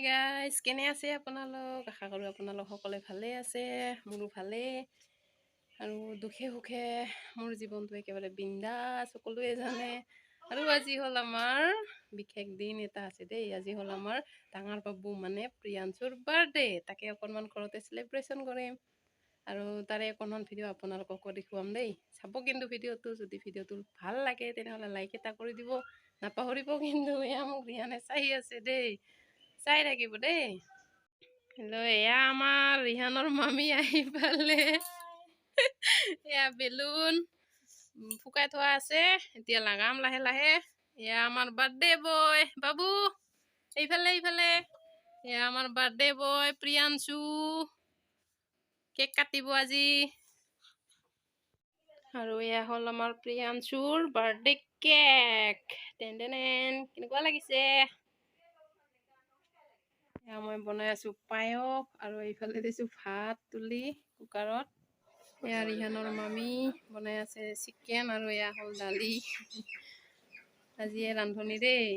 Hi guys, কেনে আছে আপোনালোক? আশা কৰোঁ আপোনালোক সকলোৱে ভালে আছে। মোৰো ভালে আৰু দুখে সুখে মোৰ জীৱনটো একেবাৰে বিন্দাছ, সকলোৱে জানে। আৰু আজি হ'ল আমাৰ বিশেষ দিন এটা আছে দেই। আজি হ'ল আমাৰ ডাঙৰ বাবু মানে প্ৰিয়াংশুৰ বাৰ্থডে। তাকে অকণমান ঘৰতে চেলিব্ৰেশ্যন কৰিম আৰু তাৰে অকণমান ভিডিঅ' আপোনালোককো দেখুৱাম দেই। চাব কিন্তু ভিডিঅ'টো, যদি ভিডিঅ'টো ভাল লাগে তেনেহ'লে লাইক এটা কৰি দিব নাপাহৰিব। কিন্তু এয়া মোক ৰিহানে চাই আছে দেই, চাই থাকিব দেই। হেল্ল', এয়া আমাৰ ৰিহানৰ মামী আহি পালে। এয়া বেলুন ফুকাই থোৱা আছে, এতিয়া লাগাম লাহে লাহে। এয়া আমাৰ বাৰ্থডে বয় বাবু, এইফালে এইফালে। এয়া আমাৰ বাৰ্থডে বয় প্ৰিয়াংশু, কেক কাটিব আজি। আৰু এয়া হ'ল আমাৰ প্ৰিয়াংশুৰ বাৰ্থডে কেক। কেনেকুৱা লাগিছে? মই বনাই আছো পায়স আৰু এইফালে দিছো ভাত তুলি কুকাৰত। এয়া ৰিহানৰ মামী বনাই আছে চিকেন আৰু এয়া হ'ল দালি। আজি ৰান্ধনি দেই।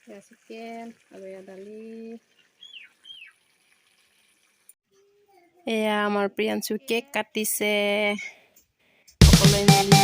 এয়া চিকেন আৰু এয়া দালি। এয়া আমাৰ প্ৰিয়াংশু কেক কাটিছে সকলোৱে মিলি।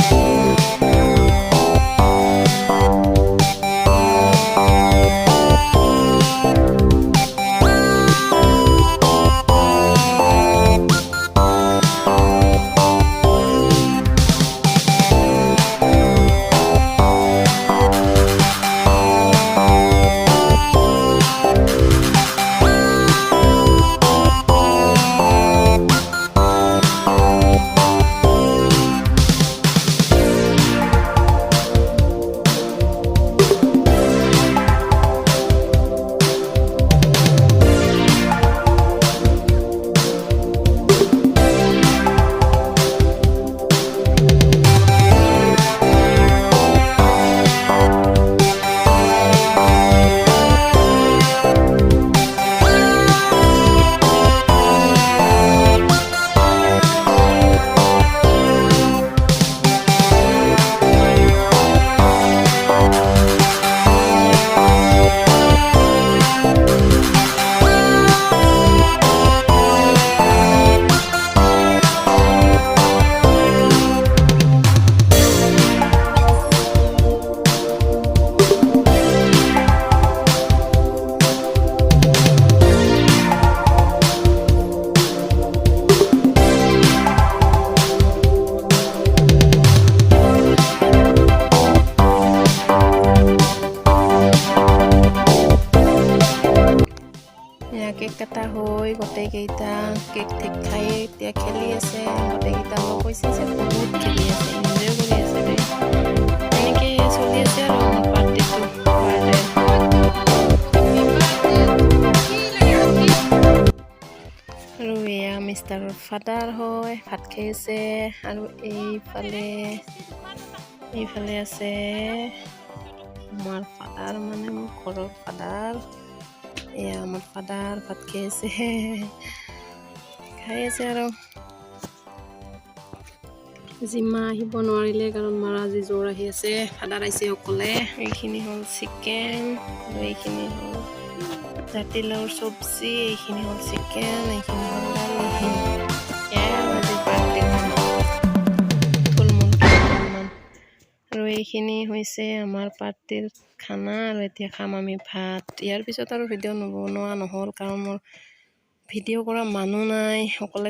কেক কটা হৈ গোটেইকেইটা কেক ঠিক খাই এতিয়া খেলি আছে। গোটেইকেইটা লগ হৈছে যে বহুত খেলি আছে, এনজয় কৰি আছে দেই। এনেকৈ চলি আছে আৰু মোৰ পাৰ্টিটো। আৰু এয়া মিষ্টাৰৰ ফাদাৰ হয়, ভাত খাই আছে। আৰু এইফালে আছে আমাৰ ফাদাৰ, মানে মোৰ ঘৰৰ ফাদাৰ। এয়া আমাৰ ফাদাৰ ভাত খেয়েছে, খাই আছে। আৰু আজি মা আহিব নোৱাৰিলে কাৰণ মাৰ আজি জ্বৰ আহি আছে। ফাদাৰ আহিছে অকলে। এইখিনি হ'ল চিকেন আৰু এইখিনি হ'ল জাতিলাওৰ চব্জি, এইখিনি হ'ল চিকেন, এইখিনি হ'ল দালি। আৰু এইখিনি হৈছে আমাৰ পাৰ্টিৰ খানা। আৰু এতিয়া খাম আমি ভাত। ইয়াৰ পিছত আৰু ভিডিঅ' নবনোৱা নহ'ল কাৰণ মোৰ ভিডিঅ' কৰা মানুহ নাই, অকলে